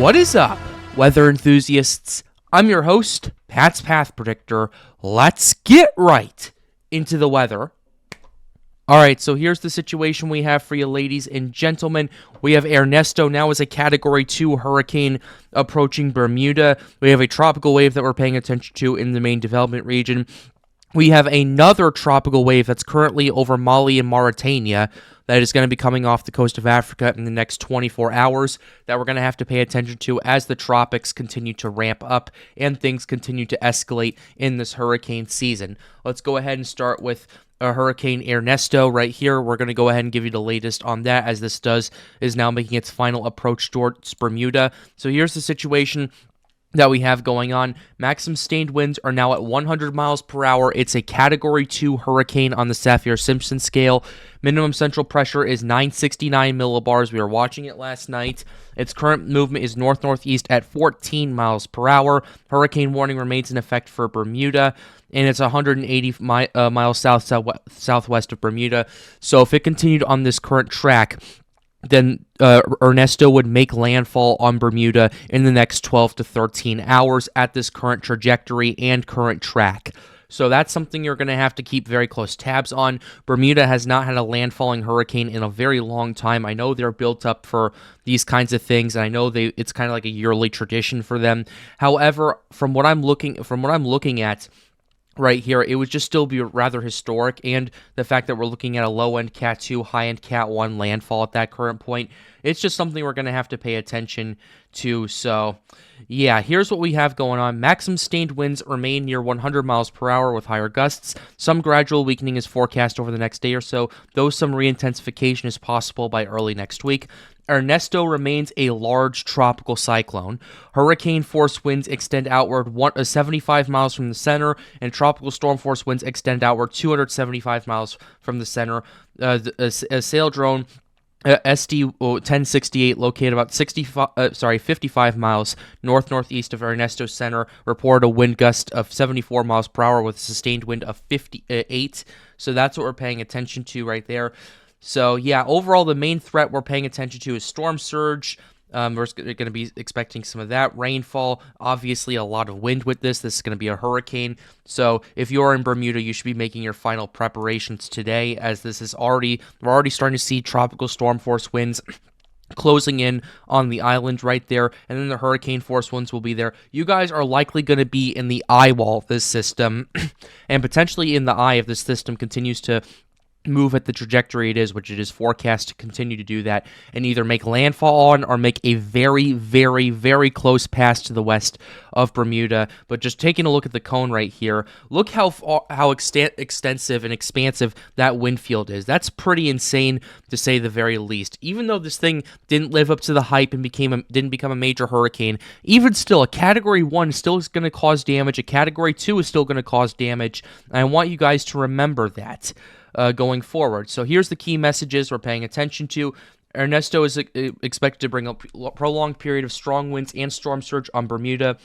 What is up, weather enthusiasts? I'm your host, Pat's Path Predictor. Let's get right into the weather. Alright, so here's the situation we have for you, ladies and gentlemen. We have Ernesto now as a Category 2 hurricane approaching Bermuda. We have a tropical wave that we're paying attention to in the main development region. We have another tropical wave that's currently over Mali and Mauritania that is going to be coming off the coast of Africa in the next 24 hours that we're going to have to pay attention to as the tropics continue to ramp up and things continue to escalate in this hurricane season. Let's go ahead and start with Hurricane Ernesto right here. We're going to go ahead and give you the latest on that as this is now making its final approach towards Bermuda. So here's the situation that we have going on. Maximum sustained winds are now at 100 miles per hour. It's a Category 2 hurricane on the Saffir-Simpson scale. Minimum central pressure is 969 millibars. We were watching it last night. Its current movement is north-northeast at 14 miles per hour. Hurricane warning remains in effect for Bermuda, and it's 180 miles southwest of Bermuda. So if it continued on this current track, then Ernesto would make landfall on Bermuda in the next 12 to 13 hours at this current trajectory and current track. So that's something you're going to have to keep very close tabs on. Bermuda has not had a landfalling hurricane in a very long time. I know they're built up for these kinds of things, and I know it's kind of like a yearly tradition for them. However, from what I'm looking at right here, it would just still be rather historic, and the fact that we're looking at a low-end Cat 2, high-end Cat 1 landfall at that current point, it's just something we're going to have to pay attention to. So, yeah, here's what we have going on. Maximum sustained winds remain near 100 miles per hour with higher gusts. Some gradual weakening is forecast over the next day or so, though some re-intensification is possible by early next week. Ernesto remains a large tropical cyclone. Hurricane force winds extend outward 75 miles from the center, and tropical storm force winds extend outward 275 miles from the center. A sail drone SD-1068, located about 55 miles north-northeast of Ernesto Center, reported a wind gust of 74 miles per hour with a sustained wind of 58. So that's what we're paying attention to right there. So, yeah, overall, the main threat we're paying attention to is storm surge. We're going to be expecting some of that. Rainfall, obviously a lot of wind with this. This is going to be a hurricane. So, if you're in Bermuda, you should be making your final preparations today, as we're already starting to see tropical storm force winds closing in on the island right there, and then the hurricane force winds will be there. You guys are likely going to be in the eye wall of this system, and potentially in the eye if this system continues to move at the trajectory it is, which it is forecast to continue to do that, and either make landfall on or make a very, very, very close pass to the west of Bermuda. But just taking a look at the cone right here, look how extensive and expansive that wind field is. That's pretty insane, to say the very least. Even though this thing didn't live up to the hype and didn't become a major hurricane, even still, a Category 1 still is going to cause damage. A Category 2 is still going to cause damage, and I want you guys to remember that going forward. So here's the key messages we're paying attention to. Ernesto is expected to bring a prolonged period of strong winds and storm surge on Bermuda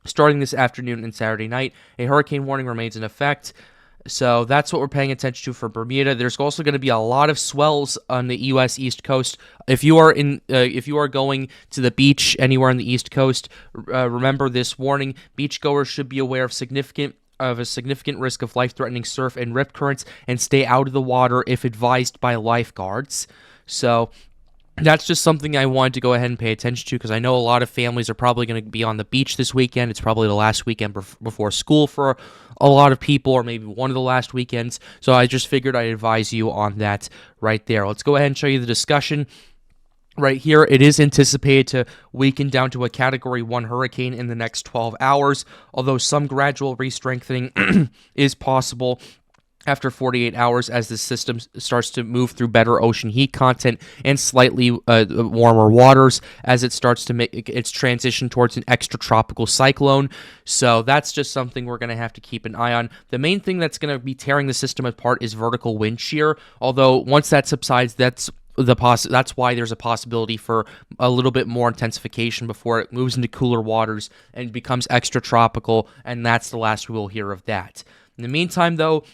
starting this afternoon and Saturday night. A hurricane warning remains in effect. So that's what we're paying attention to for Bermuda. There's also going to be a lot of swells on the U.S. East Coast. If you are going to the beach anywhere on the East Coast, remember this warning. Beachgoers should be aware of a significant risk of life-threatening surf and rip currents, and stay out of the water if advised by lifeguards. So that's just something I wanted to go ahead and pay attention to, because I know a lot of families are probably going to be on the beach this weekend. It's probably the last weekend before school for a lot of people, or maybe one of the last weekends. So I just figured I'd advise you on that right there. Let's go ahead and show you the discussion. Right here, it is anticipated to weaken down to a Category 1 hurricane in the next 12 hours, although some gradual re-strengthening is possible after 48 hours as the system starts to move through better ocean heat content and slightly warmer waters as it starts to make its transition towards an extratropical cyclone. So that's just something we're going to have to keep an eye on. The main thing that's going to be tearing the system apart is vertical wind shear, although once that subsides, that's why there's a possibility for a little bit more intensification before it moves into cooler waters and becomes extratropical, and that's the last we will hear of that. In the meantime, though,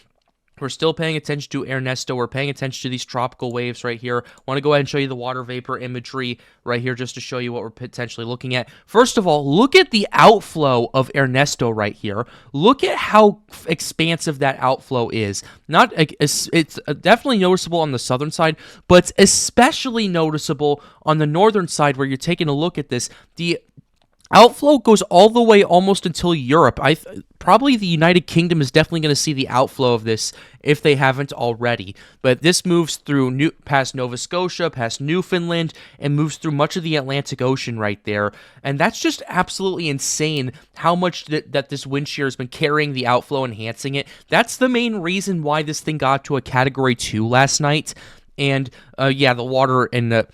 We're still paying attention to Ernesto. We're paying attention to these tropical waves right here. I want to go ahead and show you the water vapor imagery right here just to show you what we're potentially looking at. First of all, look at the outflow of Ernesto right here. Look at how expansive that outflow is. It's definitely noticeable on the southern side, but it's especially noticeable on the northern side where you're taking a look at this. The outflow goes all the way almost until Europe. Probably the United Kingdom is definitely going to see the outflow of this if they haven't already. But this moves through past Nova Scotia, past Newfoundland, and moves through much of the Atlantic Ocean right there. And that's just absolutely insane how much that this wind shear has been carrying the outflow, enhancing it. That's the main reason why this thing got to a Category 2 last night. And the water and the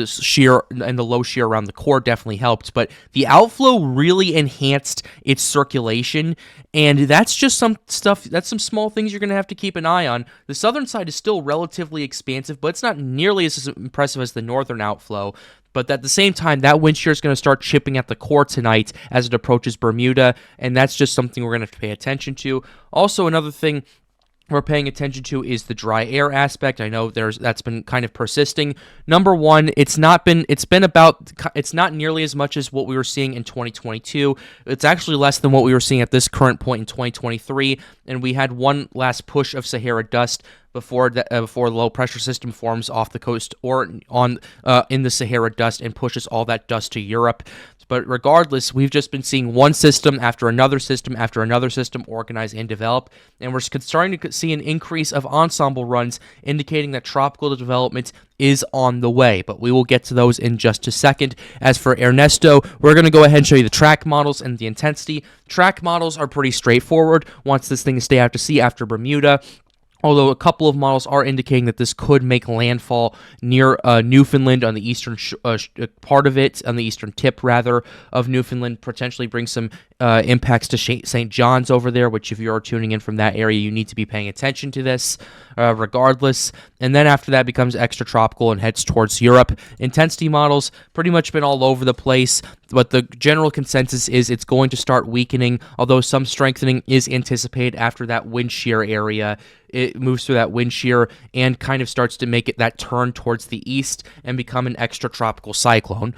shear and the low shear around the core definitely helped, but the outflow really enhanced its circulation, and that's just some stuff. That's some small things you're going to have to keep an eye on. The southern side is still relatively expansive, but it's not nearly as impressive as the northern outflow. But at the same time, that wind shear is going to start chipping at the core tonight as it approaches Bermuda, and that's just something we're going to have to pay attention to. Also, another thing we're paying attention to is the dry air aspect. I know that's been kind of persisting. Number one, it's not nearly as much as what we were seeing in 2022. It's actually less than what we were seeing at this current point in 2023, and we had one last push of Sahara dust before the low pressure system forms off the coast or in the Sahara dust and pushes all that dust to Europe. But regardless, we've just been seeing one system after another system after another system organize and develop, and we're starting to see an increase of ensemble runs, indicating that tropical development is on the way. But we will get to those in just a second. As for Ernesto, we're going to go ahead and show you the track models and the intensity. Track models are pretty straightforward once this thing is stay out to sea after Bermuda, although a couple of models are indicating that this could make landfall near Newfoundland on the eastern part of it, on the eastern tip, rather, of Newfoundland, potentially bring some impacts to St. John's over there, which if you're tuning in from that area, you need to be paying attention to this regardless. And then after that becomes extratropical and heads towards Europe. Intensity models pretty much been all over the place, but the general consensus is it's going to start weakening, although some strengthening is anticipated after that wind shear area. It moves through that wind shear and kind of starts to make it that turn towards the east and become an extratropical cyclone.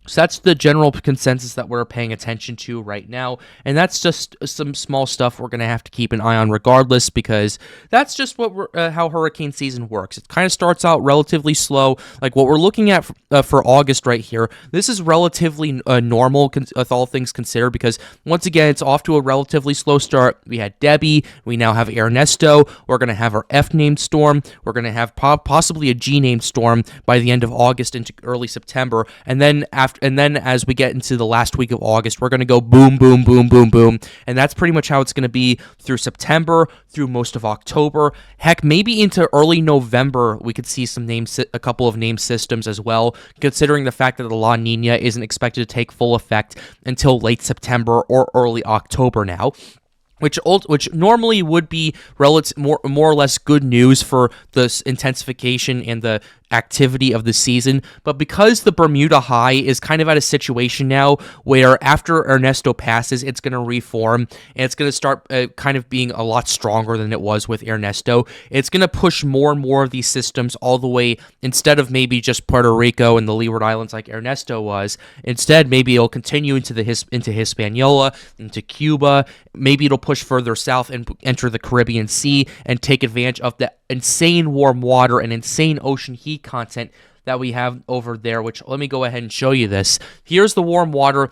So that's the general consensus that we're paying attention to right now, and that's just some small stuff we're going to have to keep an eye on regardless, because that's just how hurricane season works. It kind of starts out relatively slow, like what we're looking at for August right here. This is relatively normal with all things considered, because once again, it's off to a relatively slow start. We had Debbie, we now have Ernesto, we're going to have our F-named storm, we're going to have possibly a G-named storm by the end of August into early September, and then as we get into the last week of August, we're going to go boom, boom, boom, boom, boom. And that's pretty much how it's going to be through September, through most of October. Heck, maybe into early November, we could see a couple of named systems as well, considering the fact that the La Nina isn't expected to take full effect until late September or early October now. Which normally would be more or less good news for the intensification and the activity of the season, but because the Bermuda High is kind of at a situation now where after Ernesto passes, it's going to reform, and it's going to start kind of being a lot stronger than it was with Ernesto. It's going to push more and more of these systems all the way, instead of maybe just Puerto Rico and the Leeward Islands like Ernesto was, instead maybe it'll continue into Hispaniola, into Cuba, maybe it'll push further south and enter the Caribbean Sea and take advantage of the insane warm water and insane ocean heat content that we have over there, which let me go ahead and show you this. Here's the warm water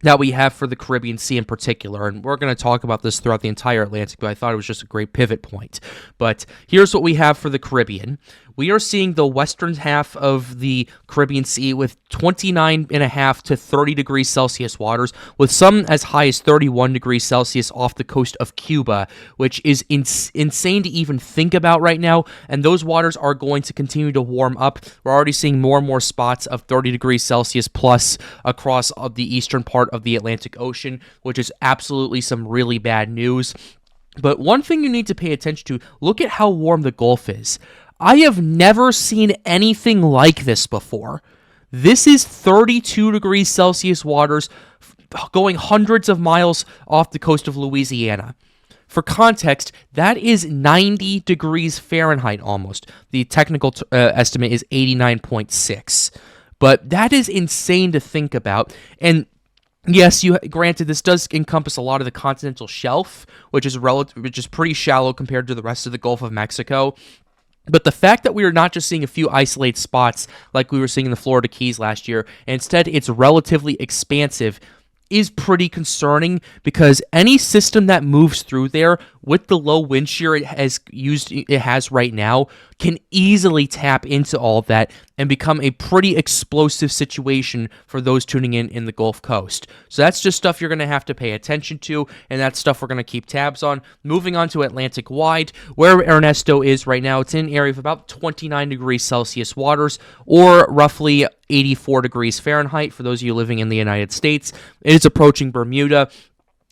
that we have for the Caribbean Sea in particular, and we're going to talk about this throughout the entire Atlantic, but I thought it was just a great pivot point. But here's what we have for the Caribbean. We are seeing the western half of the Caribbean Sea with 29.5 to 30 degrees Celsius waters, with some as high as 31 degrees Celsius off the coast of Cuba, which is insane to even think about right now, and those waters are going to continue to warm up. We're already seeing more and more spots of 30 degrees Celsius plus across the eastern part of the Atlantic Ocean, which is absolutely some really bad news. But one thing you need to pay attention to, look at how warm the Gulf is. I have never seen anything like this before. This is 32 degrees Celsius waters going hundreds of miles off the coast of Louisiana. For context, that is 90 degrees Fahrenheit almost. The technical estimate is 89.6. But that is insane to think about. And yes, granted, this does encompass a lot of the continental shelf, which is pretty shallow compared to the rest of the Gulf of Mexico. But the fact that we are not just seeing a few isolated spots like we were seeing in the Florida Keys last year, and instead it's relatively expansive, is pretty concerning, because any system that moves through there with the low wind shear it has right now can easily tap into all of that and become a pretty explosive situation for those tuning in the Gulf Coast. So that's just stuff you're going to have to pay attention to, and that's stuff we're going to keep tabs on. Moving on to Atlantic wide, where Ernesto is right now, it's in an area of about 29 degrees Celsius waters, or roughly 84 degrees Fahrenheit for those of you living in the United States. It is approaching Bermuda.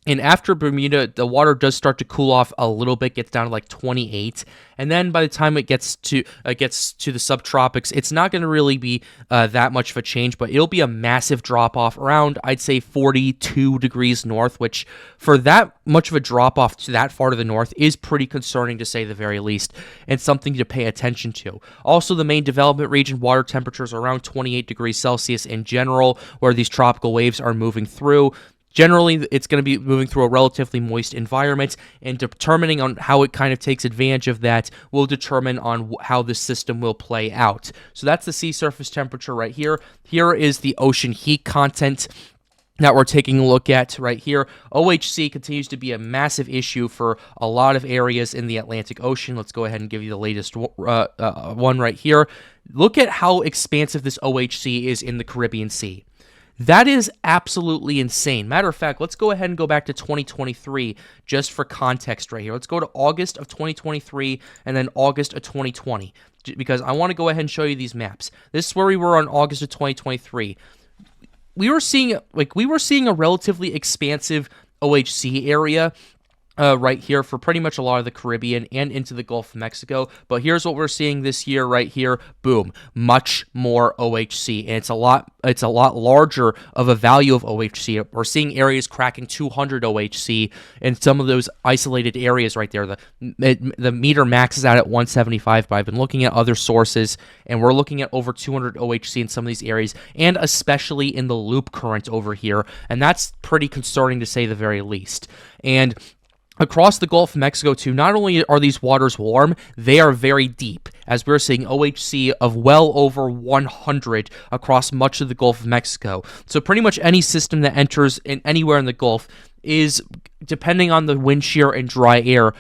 And after Bermuda, the water does start to cool off a little bit, gets down to like 28, and then by the time it gets to the subtropics, it's not going to really be that much of a change, but it'll be a massive drop-off around, I'd say, 42 degrees north, which for that much of a drop-off to that far to the north is pretty concerning, to say the very least, and something to pay attention to. Also, the main development region, water temperatures are around 28 degrees Celsius in general, where these tropical waves are moving through. Generally, it's going to be moving through a relatively moist environment, and determining on how it kind of takes advantage of that will determine on how the system will play out. So that's the sea surface temperature right here. Here is the ocean heat content that we're taking a look at right here. OHC continues to be a massive issue for a lot of areas in the Atlantic Ocean. Let's go ahead and give you the latest one right here. Look at how expansive this OHC is in the Caribbean Sea. That is absolutely insane. Matter of fact, let's go ahead and go back to 2023 just for context right here. Let's go to August of 2023 and then August of 2020, because I want to go ahead and show you these maps. This is where we were on August of 2023. We were seeing a relatively expansive OHC area right here for pretty much a lot of the Caribbean and into the Gulf of Mexico. But here's what we're seeing this year right here. Boom, much more OHC, and it's a lot larger of a value of OHC. We're seeing areas cracking 200 OHC in some of those isolated areas right there. The meter maxes out at 175, but I've been looking at other sources, and we're looking at over 200 OHC in some of these areas, and especially in the loop current over here, and that's pretty concerning to say the very least. And across the Gulf of Mexico, too, not only are these waters warm, they are very deep, as we're seeing OHC of well over 100 across much of the Gulf of Mexico. So pretty much any system that enters anywhere in the Gulf is, depending on the wind shear and dry air,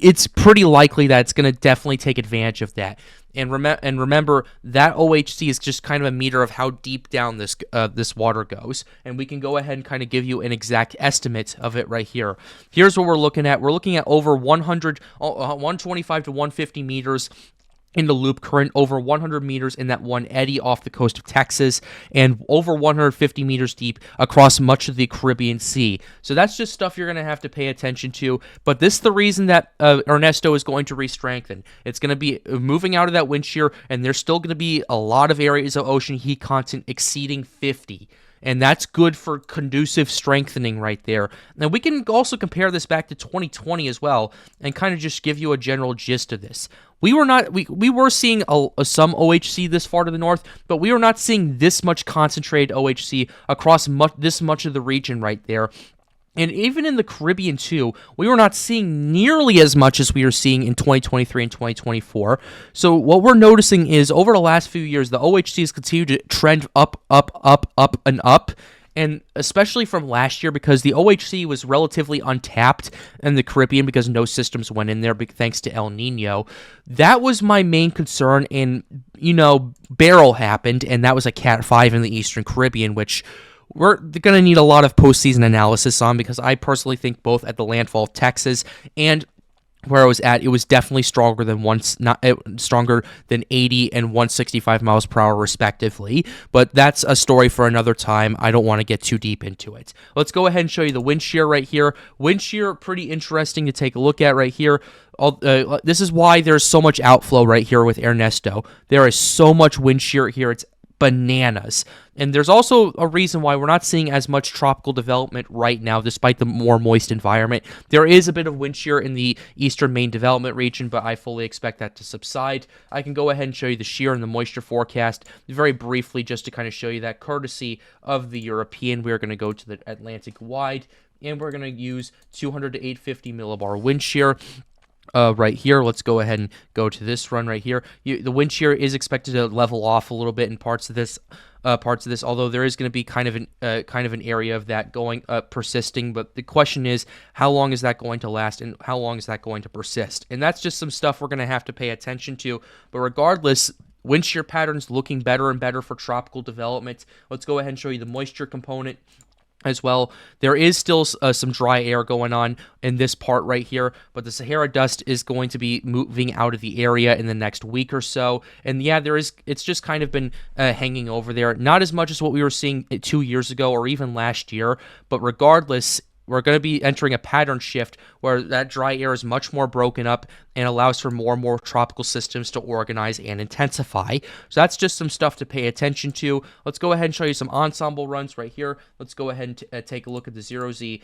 it's pretty likely that it's going to definitely take advantage of that. And remember, that OHC is just kind of a meter of how deep down this water goes. And we can go ahead and kind of give you an exact estimate of it right here. Here's what we're looking at. We're looking at over 125 to 150 meters in the loop current, over 100 meters in that one eddy off the coast of Texas, and over 150 meters deep across much of the Caribbean Sea. So that's just stuff you're going to have to pay attention to. But this is the reason that Ernesto is going to re-strengthen. It's going to be moving out of that wind shear, and there's still going to be a lot of areas of ocean heat content exceeding 50. And that's good for conducive strengthening right there. Now, we can also compare this back to 2020 as well, and kind of just give you a general gist of this. We were seeing some OHC this far to the north, but we were not seeing this much concentrated OHC across this much of the region right there. And even in the Caribbean, too, we were not seeing nearly as much as we were seeing in 2023 and 2024. So what we're noticing is, over the last few years, the OHC has continued to trend up, and up. And especially from last year, because the OHC was relatively untapped in the Caribbean because no systems went in there thanks to El Nino. That was my main concern. And, Beryl happened, and that was a Cat 5 in the Eastern Caribbean, which we're going to need a lot of postseason analysis on, because I personally think both at the landfall of Texas and where I was at, it was definitely stronger than 80 and 165 miles per hour respectively. But that's a story for another time. I don't want to get too deep into it. Let's go ahead and show you the wind shear right here. Wind shear, pretty interesting to take a look at right here. This is why there's so much outflow right here with Ernesto. There is so much wind shear here. It's bananas. And there's also a reason why we're not seeing as much tropical development right now, despite the more moist environment. There is a bit of wind shear in the eastern main development region, but I fully expect that to subside. I can go ahead and show you the shear and the moisture forecast very briefly, just to kind of show you that courtesy of the European. We're going to go to the Atlantic wide, and we're going to use 200 to 850 millibar wind shear. Right here, let's go ahead and go to this run right here. The wind shear is expected to level off a little bit in parts of this, although there is going to be kind of an area of that going persisting. But the question is, how long is that going to last, and how long is that going to persist? And that's just some stuff we're going to have to pay attention to. But regardless, wind shear patterns looking better and better for tropical development. Let's go ahead and show you the moisture component as well. There is still some dry air going on in this part right here, but the Sahara dust is going to be moving out of the area in the next week or so. And yeah, it's just kind of been hanging over there. Not as much as what we were seeing 2 years ago or even last year, but regardless, we're going to be entering a pattern shift where that dry air is much more broken up and allows for more and more tropical systems to organize and intensify. So that's just some stuff to pay attention to. Let's go ahead and show you some ensemble runs right here. Let's go ahead and take a look at the 0Z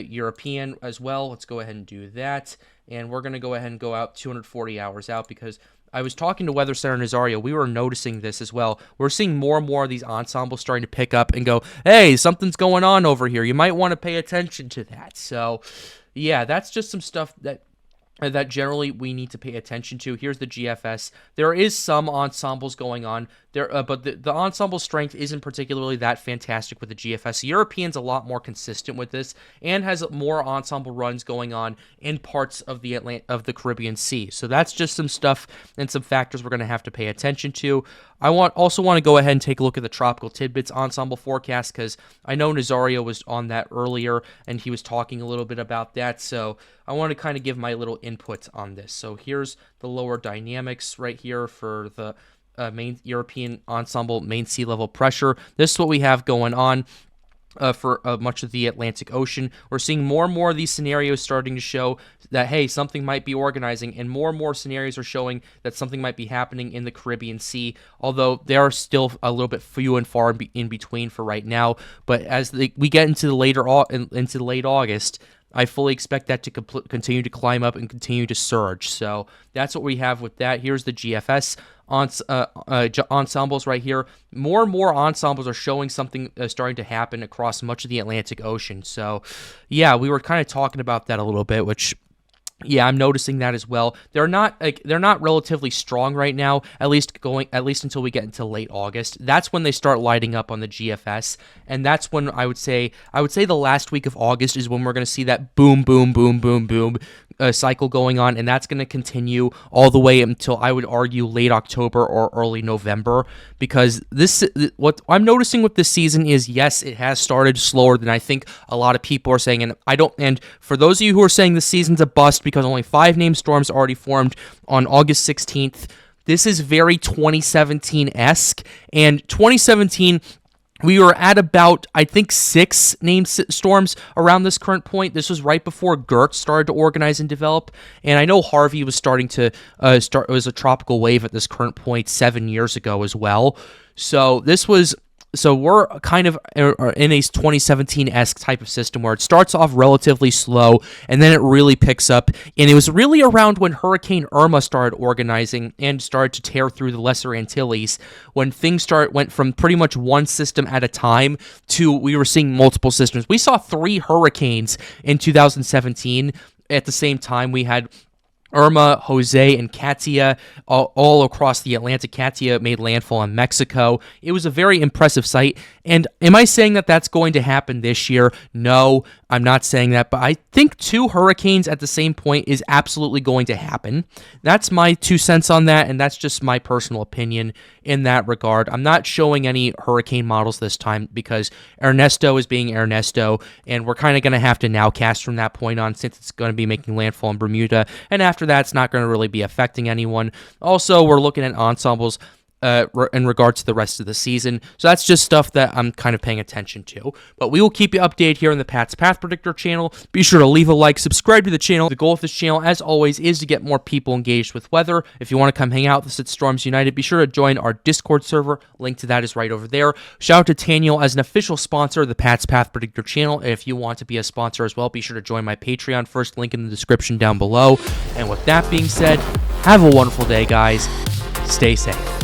European as well. Let's go ahead and do that. And we're going to go ahead and go out 240 hours out, because I was talking to Weather Center Nazario. We were noticing this as well. We're seeing more and more of these ensembles starting to pick up and go, hey, something's going on over here. You might want to pay attention to that. So, yeah, that's just some stuff that generally we need to pay attention to. Here's the GFS. There is some ensembles going on there, but the ensemble strength isn't particularly that fantastic with the GFS. The European's a lot more consistent with this and has more ensemble runs going on in parts of the Caribbean Sea. So that's just some stuff and some factors we're going to have to pay attention to. I also want to go ahead and take a look at the Tropical Tidbits ensemble forecast, because I know Nazario was on that earlier and he was talking a little bit about that. So I want to kind of give my little input on this. So here's the lower dynamics right here for the main European ensemble, main sea level pressure. This is what we have going on for much of the Atlantic Ocean. We're seeing more and more of these scenarios starting to show that, hey, something might be organizing, and more scenarios are showing that something might be happening in the Caribbean Sea, although they are still a little bit few and far in between for right now. But as we get into the late August, I fully expect that to continue to climb up and continue to surge. So that's what we have with that. Here's the GFS ensembles right here. More and more ensembles are showing something starting to happen across much of the Atlantic Ocean. So, yeah, we were kind of talking about that a little bit, which, yeah, I'm noticing that as well. They're not relatively strong right now, at least until we get into late August. That's when they start lighting up on the GFS, and that's when I would say the last week of August is when we're going to see that boom, boom, boom, boom, boom cycle going on, and that's going to continue all the way until, I would argue, late October or early November, because what I'm noticing with this season is, yes, it has started slower than I think a lot of people are saying, and for those of you who are saying the season's a bust because only 5 named storms already formed on August 16th, this is very 2017-esque, and 2017, we were at about, I think, 6 named storms around this current point. This was right before Gert started to organize and develop. And I know Harvey was starting to it was a tropical wave at this current point 7 years ago as well. So we're kind of in a 2017-esque type of system where it starts off relatively slow and then it really picks up. And it was really around when Hurricane Irma started organizing and started to tear through the Lesser Antilles, when things went from pretty much one system at a time to we were seeing multiple systems. We saw 3 hurricanes in 2017. At the same time, we had Irma, Jose, and Katia all across the Atlantic. Katia made landfall in Mexico. It was a very impressive sight. And am I saying that that's going to happen this year? No, I'm not saying that. But I think 2 hurricanes at the same point is absolutely going to happen. That's my 2 cents on that, and that's just my personal opinion in that regard. I'm not showing any hurricane models this time because Ernesto is being Ernesto, and we're kind of going to have to now cast from that point on, since it's going to be making landfall in Bermuda. And after that, it's not going to really be affecting anyone. Also, we're looking at ensembles in regards to the rest of the season. So that's just stuff that I'm kind of paying attention to. But we will keep you updated here on the Pat's Path Predictor channel. Be sure to leave a like, subscribe to the channel. The goal of this channel, as always, is to get more people engaged with weather. If you want to come hang out with us at Storms United, be sure to join our Discord server. Link to that is right over there. Shout out to Taniel as an official sponsor of the Pat's Path Predictor channel. If you want to be a sponsor as well, be sure to join my Patreon. First link in the description down below. And with that being said, have a wonderful day, guys. Stay safe.